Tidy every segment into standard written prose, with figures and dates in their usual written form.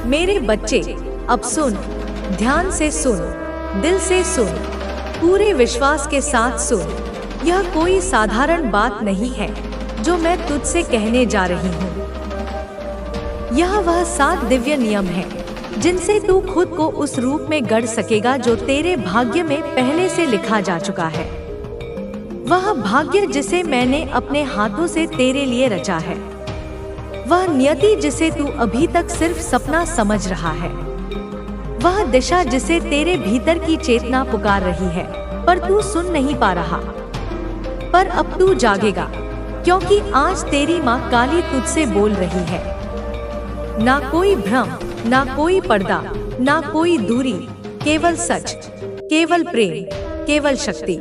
मेरे बच्चे, अब सुन, ध्यान से सुन, दिल से सुन, पूरे विश्वास के साथ सुन। यह कोई साधारण बात नहीं है जो मैं तुझसे कहने जा रही हूँ। यह वह 7 दिव्य नियम है जिनसे तू खुद को उस रूप में गढ़ सकेगा जो तेरे भाग्य में पहले से लिखा जा चुका है। वह भाग्य जिसे मैंने अपने हाथों से तेरे लिए रचा है। वह नियति जिसे तू अभी तक सिर्फ सपना समझ रहा है। वह दिशा जिसे तेरे भीतर की चेतना पुकार रही है पर तू सुन नहीं पा रहा। पर अब तू जागेगा, क्योंकि आज तेरी माँ काली तुझसे बोल रही है। ना कोई भ्रम, ना कोई पर्दा, ना कोई दूरी, केवल सच, केवल प्रेम, केवल शक्ति।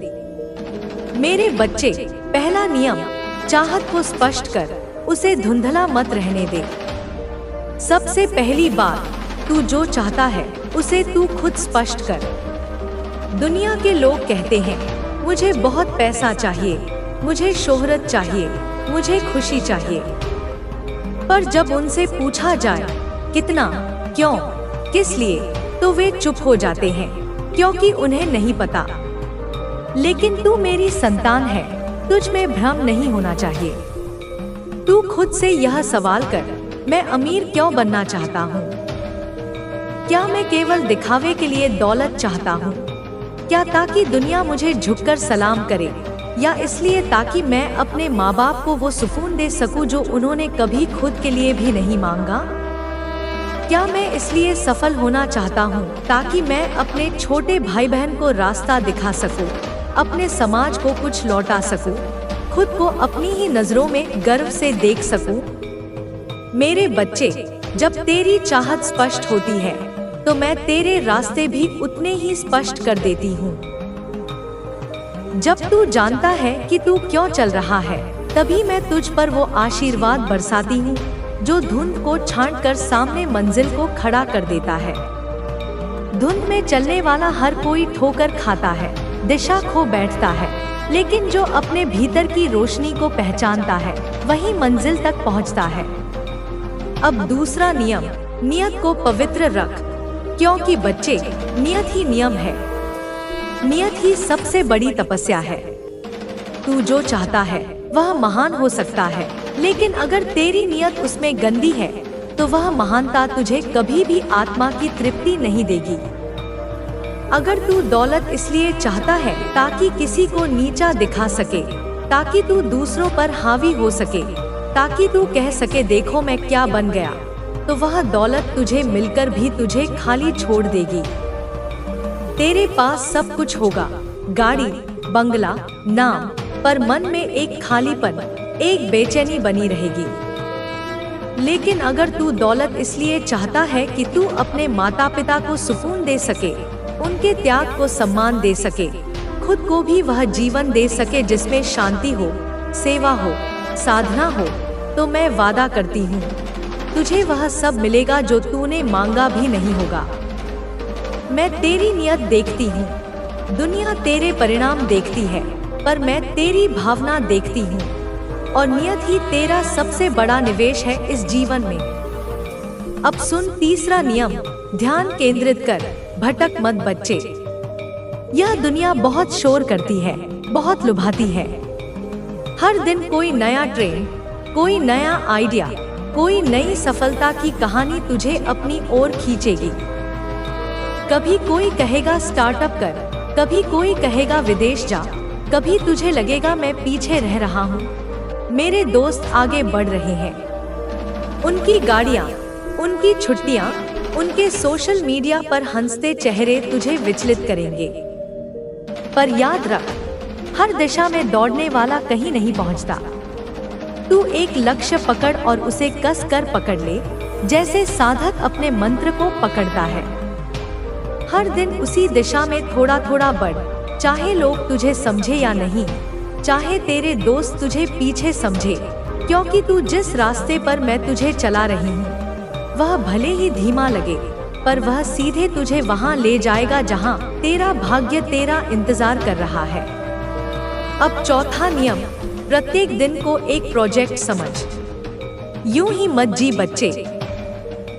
मेरे बच्चे, पहला नियम, चाहत को स्पष्ट कर, उसे धुंधला मत रहने दे। सबसे पहली बात, तू जो चाहता है उसे तू खुद स्पष्ट कर। दुनिया के लोग कहते हैं, मुझे बहुत पैसा चाहिए, मुझे शोहरत चाहिए, मुझे खुशी चाहिए। पर जब उनसे पूछा जाए कितना, क्यों, किस लिए, तो वे चुप हो जाते हैं, क्योंकि उन्हें नहीं पता। लेकिन तू मेरी संतान है, तुझ में भ्रम नहीं होना चाहिए। तू खुद से यह सवाल कर, मैं अमीर क्यों बनना चाहता हूँ? क्या मैं केवल दिखावे के लिए दौलत चाहता हूँ? क्या ताकि दुनिया मुझे झुककर सलाम करे, या इसलिए ताकि मैं अपने माँ बाप को वो सुकून दे सकूं जो उन्होंने कभी खुद के लिए भी नहीं मांगा? क्या मैं इसलिए सफल होना चाहता हूँ ताकि मैं अपने छोटे भाई बहन को रास्ता दिखा सकूं, अपने समाज को कुछ लौटा सकूं, खुद को अपनी ही नजरों में गर्व से देख सकूं? मेरे बच्चे, जब तेरी चाहत स्पष्ट होती है तो मैं तेरे रास्ते भी उतने ही स्पष्ट कर देती हूँ। जब तू जानता है कि तू क्यों चल रहा है, तभी मैं तुझ पर वो आशीर्वाद बरसाती हूँ जो धुंध को छांटकर सामने मंजिल को खड़ा कर देता है। धुंध में चलने वाला हर कोई ठोकर खाता है, दिशा खो बैठता है, लेकिन जो अपने भीतर की रोशनी को पहचानता है वही मंजिल तक पहुँचता है। अब दूसरा नियम, नियत को पवित्र रख, क्योंकि बच्चे, नियत ही नियम है। नियत ही सबसे बड़ी तपस्या है। तू जो चाहता है वह महान हो सकता है, लेकिन अगर तेरी नियत उसमें गंदी है तो वह महानता तुझे कभी भी आत्मा की तृप्ति नहीं देगी। अगर तू दौलत इसलिए चाहता है ताकि किसी को नीचा दिखा सके, ताकि तू दूसरों पर हावी हो सके, ताकि तू कह सके देखो मैं क्या बन गया, तो वह दौलत तुझे मिलकर भी तुझे खाली छोड़ देगी। तेरे पास सब कुछ होगा, गाड़ी, बंगला, नाम, पर मन में एक खालीपन, एक बेचैनी बनी रहेगी। लेकिन अगर तू दौलत इसलिए चाहता है कि तू अपने माता पिता को सुकून दे सके, उनके त्याग को सम्मान दे सके, खुद को भी वह जीवन दे सके जिसमें शांति हो, सेवा हो, साधना हो, तो मैं वादा करती हूँ तुझे वह सब मिलेगा जो तूने मांगा भी नहीं होगा। मैं तेरी नियत देखती हूँ, दुनिया तेरे परिणाम देखती है, पर मैं तेरी भावना देखती हूँ, और नियत ही तेरा सबसे बड़ा निवेश है इस जीवन में। अब सुन तीसरा नियम, ध्यान केंद्रित कर, भटक मत बच्चे। यह दुनिया बहुत शोर करती है, बहुत लुभाती है। हर दिन कोई नया ट्रेंड, कोई नया आइडिया, कोई नई सफलता की कहानी तुझे अपनी ओर खींचेगी। कभी कोई कहेगा स्टार्टअप कर, कभी कोई कहेगा विदेश जा, कभी तुझे लगेगा मैं पीछे रह रहा हूँ। मेरे दोस्त आगे बढ़ रहे हैं। उनकी गाड़ियाँ, उनकी छुट्टियाँ, उनके सोशल मीडिया पर हंसते चेहरे तुझे विचलित करेंगे। पर याद रख, हर दिशा में दौड़ने वाला कहीं नहीं पहुँचता। तू एक लक्ष्य पकड़ और उसे कस कर पकड़ ले, जैसे साधक अपने मंत्र को पकड़ता है। हर दिन उसी दिशा में थोड़ा थोड़ा बढ़, चाहे लोग तुझे समझे या नहीं, चाहे तेरे दोस्त तुझे पीछे समझे, क्योंकि तू जिस रास्ते पर मैं तुझे चला रही हूँ वह भले ही धीमा लगे, पर वह सीधे तुझे वहाँ ले जाएगा जहाँ तेरा भाग्य तेरा इंतजार कर रहा है। अब चौथा नियम, प्रत्येक दिन को एक प्रोजेक्ट समझ। यूं ही मत जी बच्चे।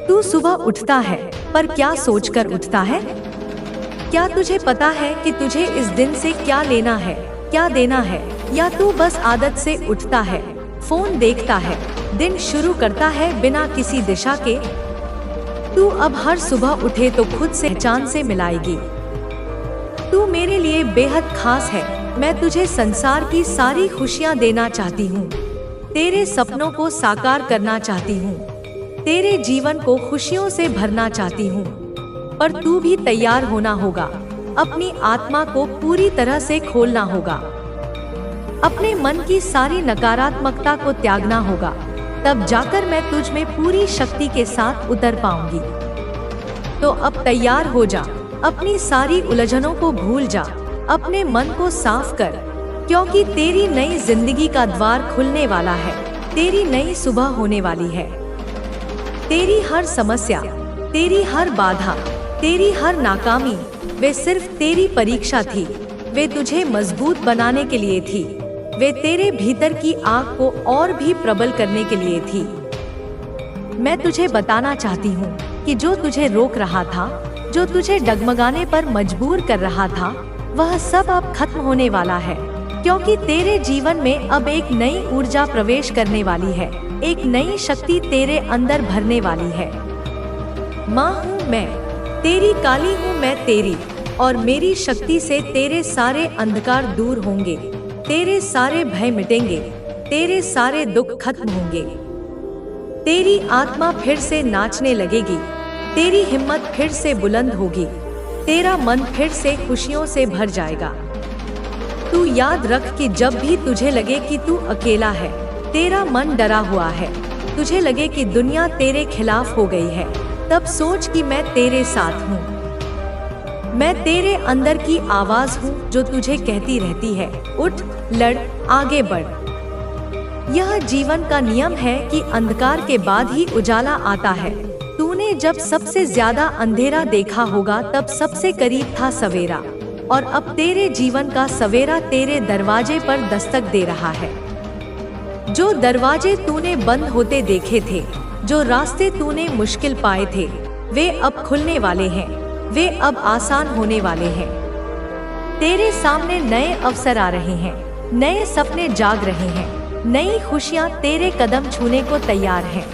तू सुबह उठता है, पर क्या सोचकर उठता है? क्या तुझे पता है कि तुझे इस दिन से क्या लेना है, क्या देना है? या तू बस आदत से उठता है, फोन देखता है, दिन शुरू करता है बिना किसी दिशा के? तू अब हर सुबह उठे तो खुद से पहचान से मिलाएगी। तू मेरे लिए बेहद खास है। मैं तुझे संसार की सारी खुशियाँ देना चाहती हूँ, तेरे सपनों को साकार करना चाहती हूँ, तेरे जीवन को खुशियों से भरना चाहती हूँ। पर तू भी तैयार होना होगा, अपनी आत्मा को पूरी तरह से खोलना होगा, अपने मन की सारी नकारात्मकता को त्यागना होगा। तब जाकर मैं तुझ में पूरी शक्ति के साथ उतर पाऊंगी। तो अब तैयार हो जा, अपनी सारी उलझनों को भूल जा, अपने मन को साफ कर, क्योंकि तेरी नई जिंदगी का द्वार खुलने वाला है, तेरी नई सुबह होने वाली है। तेरी हर समस्या, तेरी हर बाधा, तेरी हर नाकामी, वे सिर्फ तेरी परीक्षा थी। वे तुझे मजबूत बनाने के लिए थी, वे तेरे भीतर की आग को और भी प्रबल करने के लिए थी। मैं तुझे बताना चाहती हूँ कि जो तुझे रोक रहा था, जो तुझे डगमगाने पर मजबूर कर रहा था, वह सब अब खत्म होने वाला है, क्योंकि तेरे जीवन में अब एक नई ऊर्जा प्रवेश करने वाली है, एक नई शक्ति तेरे अंदर भरने वाली है। माँ हूँ मैं, तेरी काली हूँ मैं तेरी, और मेरी शक्ति से तेरे सारे अंधकार दूर होंगे, तेरे सारे भय मिटेंगे, तेरे सारे दुख खत्म होंगे। तेरी आत्मा फिर से नाचने लगेगी, तेरी हिम्मत फिर से बुलंद होगी, तेरा मन फिर से खुशियों से भर जाएगा। तू याद रख कि जब भी तुझे लगे कि तू अकेला है, तेरा मन डरा हुआ है, तुझे लगे कि दुनिया तेरे खिलाफ हो गई है, तब सोच कि मैं तेरे साथ हूँ। मैं तेरे अंदर की आवाज हूँ जो तुझे कहती रहती है, उठ, लड़, आगे बढ़। यह जीवन का नियम है कि अंधकार के बाद ही उजाला आता है। तूने जब सबसे ज्यादा अंधेरा देखा होगा तब सबसे करीब था सवेरा, और अब तेरे जीवन का सवेरा तेरे दरवाजे पर दस्तक दे रहा है। जो दरवाजे तूने बंद होते देखे थे, जो रास्ते तूने मुश्किल पाए थे, वे अब खुलने वाले हैं, वे अब आसान होने वाले हैं। तेरे सामने नए अवसर आ रहे हैं, नए सपने जाग रहे हैं, नई खुशियाँ तेरे कदम छूने को तैयार हैं।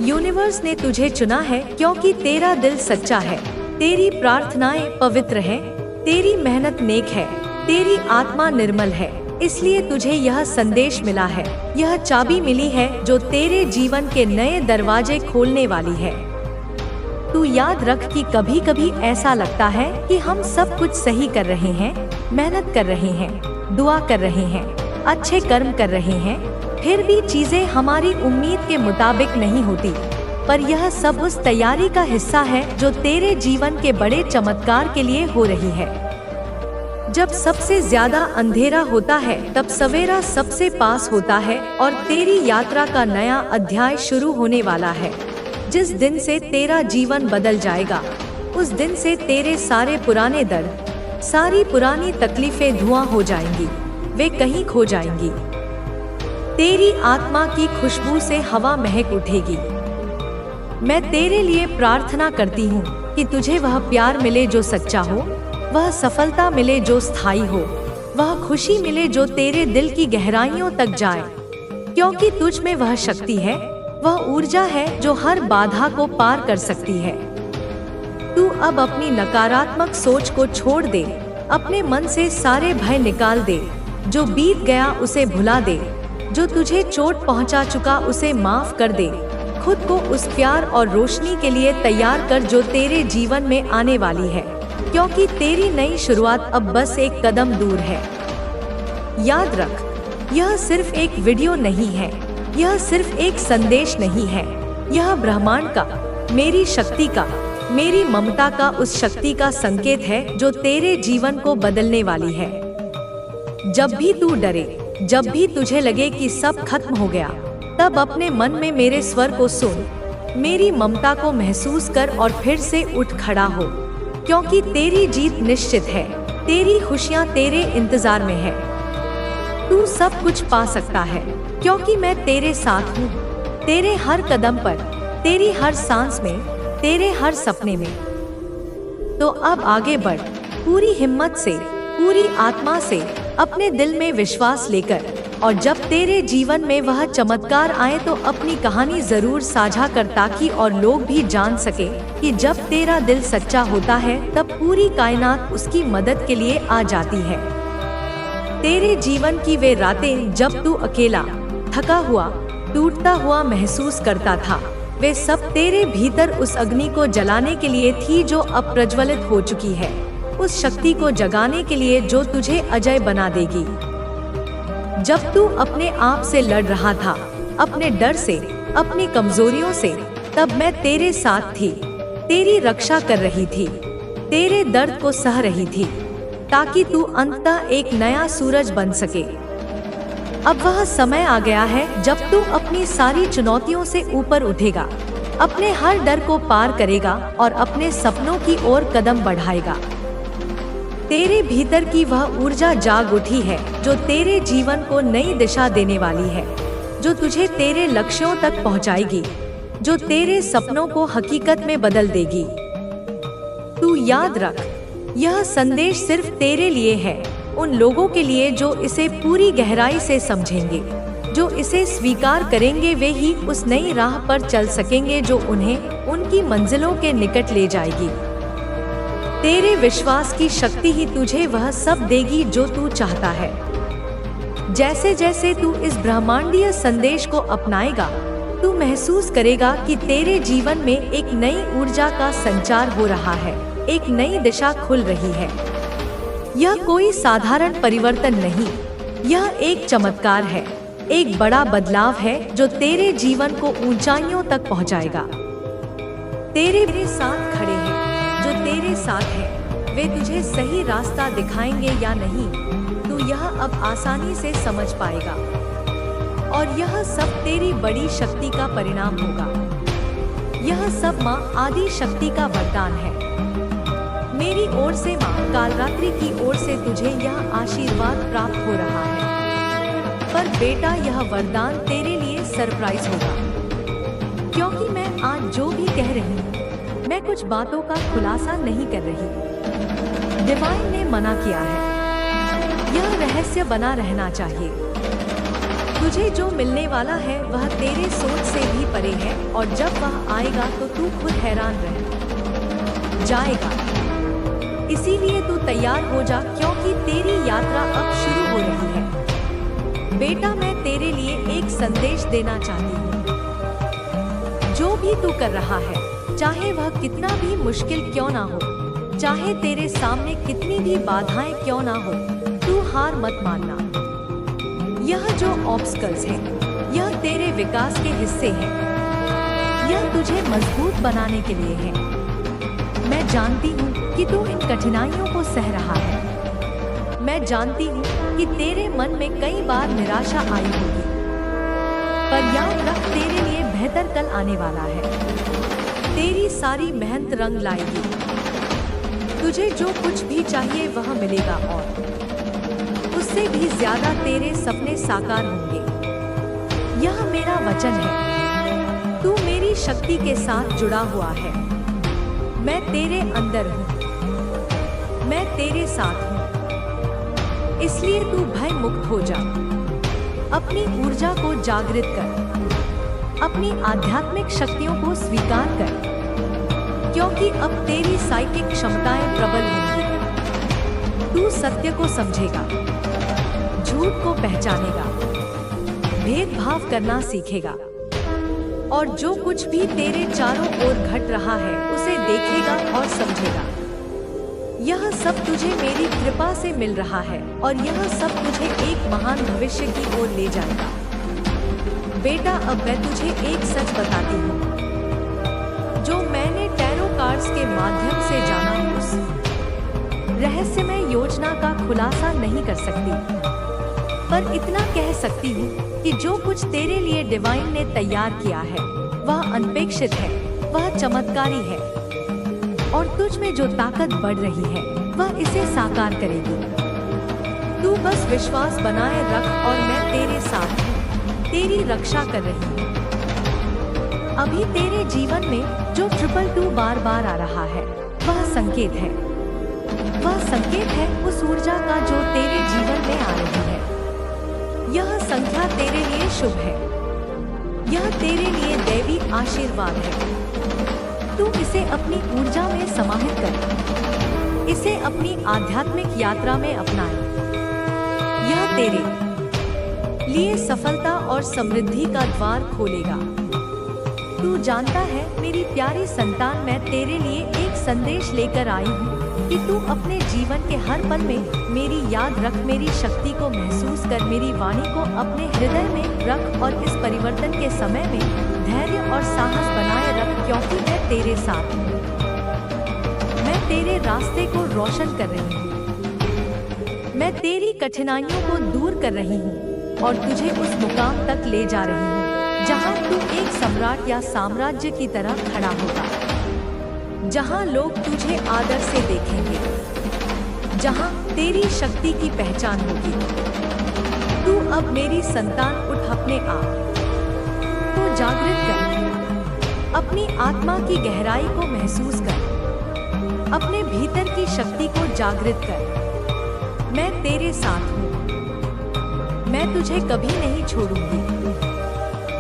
यूनिवर्स ने तुझे चुना है क्योंकि तेरा दिल सच्चा है, तेरी प्रार्थनाएं पवित्र हैं, तेरी मेहनत नेक है, तेरी आत्मा निर्मल है। इसलिए तुझे यह संदेश मिला है, यह चाबी मिली है जो तेरे जीवन के नए दरवाजे खोलने वाली है। तू याद रख कि कभी कभी ऐसा लगता है कि हम सब कुछ सही कर रहे हैं, मेहनत कर रहे हैं, दुआ कर रहे हैं, अच्छे कर्म कर रहे हैं, फिर भी चीजें हमारी उम्मीद के मुताबिक नहीं होती। पर यह सब उस तैयारी का हिस्सा है जो तेरे जीवन के बड़े चमत्कार के लिए हो रही है। जब सबसे ज्यादा अंधेरा होता है तब सवेरा सबसे पास होता है, और तेरी यात्रा का नया अध्याय शुरू होने वाला है। जिस दिन से तेरा जीवन बदल जाएगा, उस दिन से तेरे सारे पुराने दर्द, सारी पुरानी तकलीफें धुआं हो जाएंगी, वे कहीं खो जाएंगी। तेरी आत्मा की खुशबू से हवा महक उठेगी। मैं तेरे लिए प्रार्थना करती हूँ कि तुझे वह प्यार मिले जो सच्चा हो, वह सफलता मिले जो स्थायी हो, वह खुशी मिले जो तेरे दिल की गहराइयों तक जाए, क्योंकि तुझ में वह शक्ति है, वह ऊर्जा है जो हर बाधा को पार कर सकती है। तू अब अपनी नकारात्मक सोच को छोड़ दे, अपने मन से सारे भय निकाल दे, जो बीत गया उसे भुला दे, जो तुझे चोट पहुंचा चुका उसे माफ कर दे। खुद को उस प्यार और रोशनी के लिए तैयार कर जो तेरे जीवन में आने वाली है, क्योंकि तेरी नई शुरुआत अब बस एक कदम दूर है। याद रख, यह सिर्फ एक वीडियो नहीं है, यह सिर्फ एक संदेश नहीं है, यह ब्रह्मांड का, मेरी शक्ति का, मेरी ममता का, उस शक्ति का संकेत है जो तेरे जीवन को बदलने वाली है। जब भी तू डरे, जब भी तुझे लगे कि सब खत्म हो गया, तब अपने मन में मेरे स्वर को सुन, मेरी ममता को महसूस कर और फिर से उठ खड़ा हो, क्योंकि तेरी जीत निश्चित है, तेरी खुशियाँ तेरे इंतजार में है। तू सब कुछ पा सकता है, क्योंकि मैं तेरे साथ हूँ, तेरे हर कदम पर, तेरी हर सांस में, तेरे हर सपने में। तो अब आगे बढ़, पूरी हिम्मत से, पूरी आत्मा से, अपने दिल में विश्वास लेकर, और जब तेरे जीवन में वह चमत्कार आए तो अपनी कहानी जरूर साझा कर, ताकि और लोग भी जान सके कि जब तेरा दिल सच्चा होता है तब पूरी कायनात उसकी मदद के लिए आ जाती है। तेरे जीवन की वे रातें जब तू अकेला, थका हुआ, टूटता हुआ महसूस करता था, वे सब तेरे भीतर उस अग्नि को जलाने के लिए थी जो अब प्रज्वलित हो चुकी है, उस शक्ति को जगाने के लिए जो तुझे अजय बना देगी। जब तू अपने आप से लड़ रहा था, अपने डर से, अपनी कमजोरियों से, तब मैं तेरे साथ थी, तेरी रक्षा कर रही थी, तेरे दर्द को सह रही थी, ताकि तू अंततः एक नया सूरज बन सके। अब वह समय आ गया है जब तू अपनी सारी चुनौतियों से ऊपर उठेगा, अपने हर डर को पार करेगा और अपने सपनों की ओर कदम बढ़ाएगा। तेरे भीतर की वह ऊर्जा जाग उठी है जो तेरे जीवन को नई दिशा देने वाली है, जो तुझे तेरे लक्ष्यों तक पहुंचाएगी, जो तेरे सपनों को हकीकत में बदल देगी। तू याद रख, यह संदेश सिर्फ तेरे लिए है, उन लोगों के लिए जो इसे पूरी गहराई से समझेंगे, जो इसे स्वीकार करेंगे, वे ही उस नई राह पर चल सकेंगे जो उन्हें उनकी मंजिलों के निकट ले जाएगी। तेरे विश्वास की शक्ति ही तुझे वह सब देगी जो तू चाहता है। जैसे जैसे तू इस ब्रह्मांडीय संदेश को अपनाएगा, तू महसूस करेगा कि तेरे जीवन में एक नई ऊर्जा का संचार हो रहा है, एक नई दिशा खुल रही है। यह कोई साधारण परिवर्तन नहीं, यह एक चमत्कार है, एक बड़ा बदलाव है जो तेरे जीवन को ऊंचाइयों तक पहुंचाएगा। तेरे साथ खड़े हैं, जो तेरे साथ है, वे तुझे सही रास्ता दिखाएंगे या नहीं, तू यह अब आसानी से समझ पाएगा। और यह सब तेरी बड़ी शक्ति का परिणाम होगा। यह सब माँ आदि शक्ति का वरदान है। मेरी ओर से माँ कालरात्रि की ओर से तुझे यह आशीर्वाद प्राप्त हो रहा है। पर बेटा, यह वरदान तेरे लिए सरप्राइज होगा, क्योंकि मैं आज जो भी कह रही हूँ, मैं कुछ बातों का खुलासा नहीं कर रही। डिवाइन ने मना किया है, यह रहस्य बना रहना चाहिए। तुझे जो मिलने वाला है वह तेरे सोच से भी परे है, और जब वह आएगा तो तू खुद हैरान रह जाएगा। इसीलिए तू तैयार हो जा, क्योंकि तेरी यात्रा अब शुरू हो रही है। बेटा, मैं तेरे लिए एक संदेश देना चाहती हूँ। जो भी तू कर रहा है, चाहे वह कितना भी मुश्किल क्यों ना हो, चाहे तेरे सामने कितनी भी बाधाएं क्यों ना हो, तू हार मत मानना। यह जो ऑब्स्टकल्स हैं, यह तेरे विकास के हिस्से हैं। यह तुझे मजबूत बनाने के लिए है। मैं जानती हूँ कि तू इन कठिनाइयों को सह रहा है। मैं जानती हूँ कि तेरे मन में कई बार निराशा आई होगी, पर याद रख, तेरे लिए बेहतर कल आने वाला है। तेरी सारी मेहनत रंग लाएगी। तुझे जो कुछ भी चाहिए वह मिलेगा, और उससे भी ज्यादा तेरे सपने साकार होंगे। यह मेरा वचन है। तू मेरी शक्ति के साथ जुड़ा हुआ है। मैं तेरे अंदर हूँ, मैं तेरे साथ हूँ। इसलिए तू भय मुक्त हो जा। अपनी ऊर्जा को जागृत कर, अपनी आध्यात्मिक शक्तियों को स्वीकार कर, क्योंकि अब तेरी साइकिक क्षमताएं प्रबल होंगी। तू सत्य को समझेगा, झूठ को पहचानेगा, भेदभाव करना सीखेगा, और जो कुछ भी तेरे चारों ओर घट रहा है उसे देखेगा और समझेगा। यह सब तुझे मेरी कृपा से मिल रहा है, और यह सब तुझे एक महान भविष्य की ओर ले जाएगा। बेटा, अब मैं तुझे एक सच बताती हूँ, जो मैंने टैरो कार्ड्स के माध्यम से जाना, उस रहस्यमय योजना का खुलासा नहीं कर सकती, पर इतना कह सकती हूँ कि जो कुछ तेरे लिए डिवाइन ने तैयार किया है वह अनपेक्षित है, वह चमत्कारी है, और तुझ में जो ताकत बढ़ रही है वह इसे साकार करेगी। तू बस विश्वास बनाए रख, और मैं तेरे साथ हूँ, तेरी रक्षा कर रही हूँ। अभी तेरे जीवन में जो 222 बार बार आ रहा है वह संकेत है। वह संकेत है उस ऊर्जा का जो तेरे जीवन में आ रही है। यह संख्या तेरे लिए शुभ है। यह तेरे लिए दैवी आशीर्वाद है। तू इसे अपनी ऊर्जा में समाहित कर, इसे अपनी आध्यात्मिक यात्रा में अपनाए। यह तेरे लिए सफलता और समृद्धि का द्वार खोलेगा। तू जानता है मेरी प्यारी संतान, मैं तेरे लिए एक संदेश लेकर आई हूँ कि तू अपने जीवन के हर पल में मेरी याद रख, मेरी शक्ति को महसूस कर, मेरी वाणी को अपने हृदय में रख और इस परिवर्तन के समय में धैर्य और साहस बनाए रख, क्योंकि मैं तेरे साथ हूँ। मैं तेरे रास्ते को रोशन कर रही हूँ। मैं तेरी कठिनाइयों को दूर कर रही हूँ और तुझे उस मुकाम तक ले जा रही हूँ जहाँ तू एक सम्राट या साम्राज्य की तरह खड़ा होगा, जहाँ लोग तुझे आदर से देखेंगे, जहाँ तेरी शक्ति की पहचान होगी। तू अब मेरी संतान उठ, अपने आप को जागृत कर, अपनी आत्मा की गहराई को महसूस कर, अपने भीतर की शक्ति को जागृत कर। मैं तेरे साथ हूँ। मैं तुझे कभी नहीं छोड़ूंगी।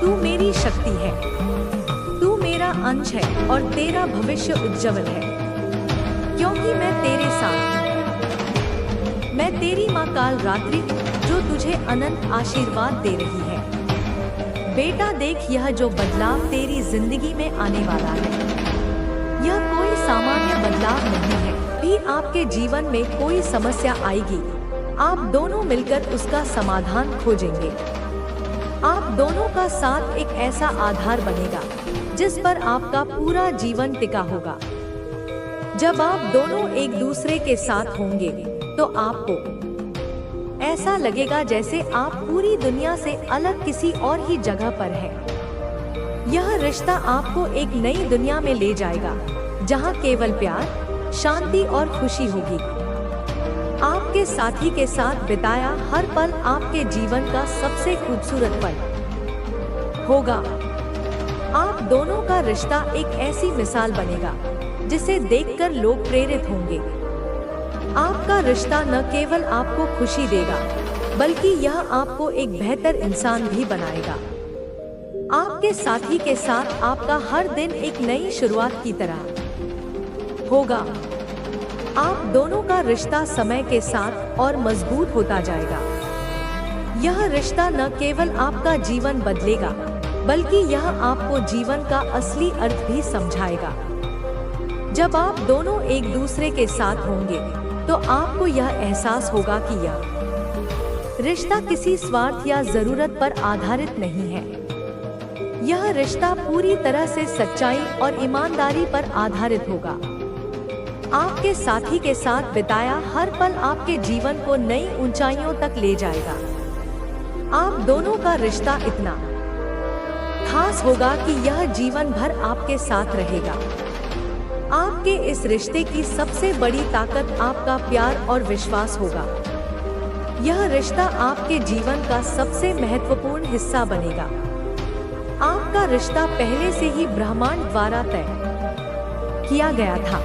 तू मेरी शक्ति है। तू मेरा अंश है और तेरा भविष्य उज्जवल है, क्योंकि मैं तेरे साथ हूँ। मैं तेरी माँ काल रात्रि जो तुझे अनंत आशीर्वाद दे रही है। बेटा देख, यह जो बदलाव तेरी जिंदगी में आने वाला है, यह कोई सामान्य बदलाव नहीं है। भी आपके जीवन में कोई समस्या आएगी, आप दोनों मिलकर उसका समाधान खोजेंगे। आप दोनों का साथ एक ऐसा आधार बनेगा जिस पर आपका पूरा जीवन टिका होगा। जब आप दोनों एक दूसरे के साथ होंगे तो आपको ऐसा लगेगा जैसे आप पूरी दुनिया से अलग किसी और ही जगह पर हैं। यह रिश्ता आपको एक नई दुनिया में ले जाएगा जहां केवल प्यार, शांति और खुशी होगी। आपके साथी के साथ बिताया हर पल आपके जीवन का सबसे खूबसूरत पल होगा। आप दोनों का रिश्ता एक ऐसी मिसाल बनेगा जिसे देखकर लोग प्रेरित होंगे। आपका रिश्ता न केवल आपको खुशी देगा, बल्कि यह आपको एक बेहतर इंसान भी बनाएगा। आपके साथी के साथ आपका हर दिन एक नई शुरुआत की तरह होगा। आप दोनों का रिश्ता समय के साथ और मजबूत होता जाएगा। यह रिश्ता न केवल आपका जीवन बदलेगा, बल्कि यह आपको जीवन का असली अर्थ भी समझाएगा। जब आप दोनों एक दूसरे के साथ होंगे तो आपको यह एहसास होगा कि यह रिश्ता किसी स्वार्थ या जरूरत पर आधारित नहीं है। यह रिश्ता पूरी तरह से सच्चाई और ईमानदारी पर आधारित होगा। आपके साथी के साथ बिताया हर पल आपके जीवन को नई ऊंचाइयों तक ले जाएगा। आप दोनों का रिश्ता इतना खास होगा कि यह जीवन भर आपके साथ रहेगा। आपके इस रिश्ते की सबसे बड़ी ताकत आपका प्यार और विश्वास होगा। यह रिश्ता आपके जीवन का सबसे महत्वपूर्ण हिस्सा बनेगा। आपका रिश्ता पहले से ही ब्रह्मांड द्वारा तय किया गया था।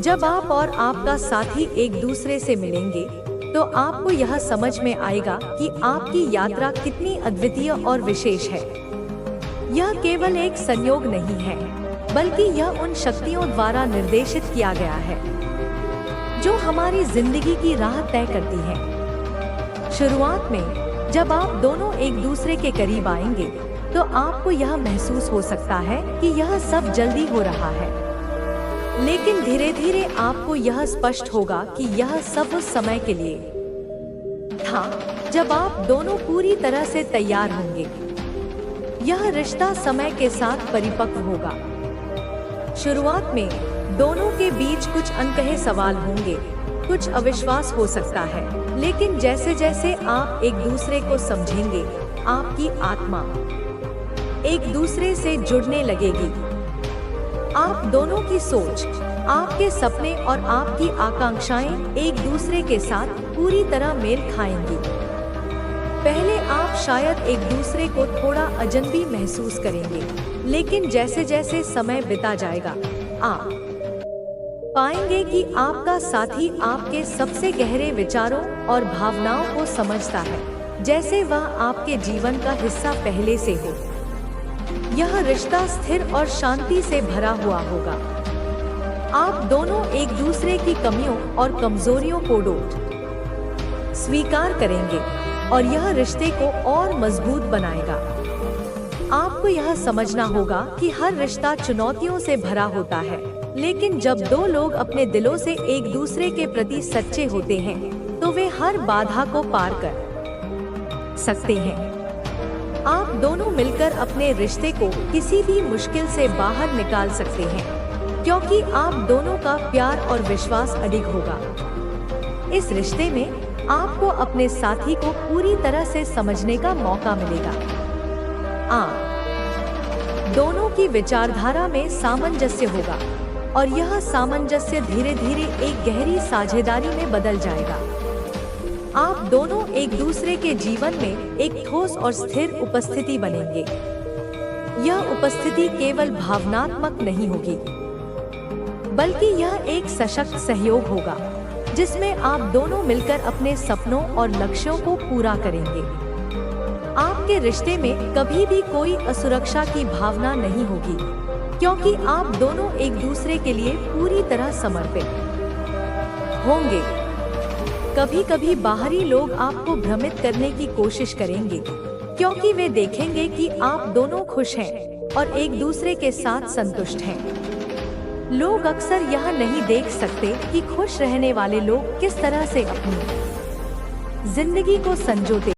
जब आप और आपका साथी एक दूसरे से मिलेंगे तो आपको यह समझ में आएगा कि आपकी यात्रा कितनी अद्वितीय और विशेष है। यह केवल एक संयोग नहीं है, बल्कि यह उन शक्तियों द्वारा निर्देशित किया गया है जो हमारी जिंदगी की राह तय करती हैं। शुरुआत में जब आप दोनों एक दूसरे के करीब आएंगे तो आपको यह महसूस हो सकता है कि यह सब जल्दी हो रहा है, लेकिन धीरे धीरे आपको यह स्पष्ट होगा कि यह सब उस समय के लिए था जब आप दोनों पूरी तरह से तैयार होंगे। यह रिश्ता समय के साथ परिपक्व होगा। शुरुआत में दोनों के बीच कुछ अनकहे सवाल होंगे, कुछ अविश्वास हो सकता है, लेकिन जैसे जैसे आप एक दूसरे को समझेंगे, आपकी आत्मा एक दूसरे से जुड़ने लगेगी। आप दोनों की सोच, आपके सपने और आपकी आकांक्षाएं एक दूसरे के साथ पूरी तरह मेल खाएंगी। पहले आप शायद एक दूसरे को थोड़ा अजनबी महसूस करेंगे, लेकिन जैसे जैसे समय बिता जाएगा आप पाएंगे कि आपका साथी आपके सबसे गहरे विचारों और भावनाओं को समझता है, जैसे वह आपके जीवन का हिस्सा पहले से हो। यह रिश्ता स्थिर और शांति से भरा हुआ होगा। आप दोनों एक दूसरे की कमियों और कमजोरियों को स्वीकार करेंगे और यह रिश्ते को और मजबूत बनाएगा। आपको यह समझना होगा कि हर रिश्ता चुनौतियों से भरा होता है, लेकिन जब दो लोग अपने दिलों से एक दूसरे के प्रति सच्चे होते हैं तो वे हर बाधा को पार कर सकते हैं। आप दोनों मिलकर अपने रिश्ते को किसी भी मुश्किल से बाहर निकाल सकते हैं, क्योंकि आप दोनों का प्यार और विश्वास अडिग होगा। इस रिश्ते में आपको अपने साथी को पूरी तरह से समझने का मौका मिलेगा। आप दोनों की विचारधारा में सामंजस्य होगा और यह सामंजस्य धीरे धीरे एक गहरी साझेदारी में बदल जाएगा। आप दोनों एक दूसरे के जीवन में एक ठोस और स्थिर उपस्थिति बनेंगे। यह उपस्थिति केवल भावनात्मक नहीं होगी, बल्कि यह एक सशक्त सहयोग होगा, जिसमें आप दोनों मिलकर अपने सपनों और लक्ष्यों को पूरा करेंगे। आपके रिश्ते में कभी भी कोई असुरक्षा की भावना नहीं होगी, क्योंकि आप दोनों एक दूसरे के लिए पूरी तरह समर्पित होंगे। कभी कभी बाहरी लोग आपको भ्रमित करने की कोशिश करेंगे, क्योंकि वे देखेंगे कि आप दोनों खुश हैं और एक दूसरे के साथ संतुष्ट हैं। लोग अक्सर यह नहीं देख सकते कि खुश रहने वाले लोग किस तरह से अपनी जिंदगी को संजोते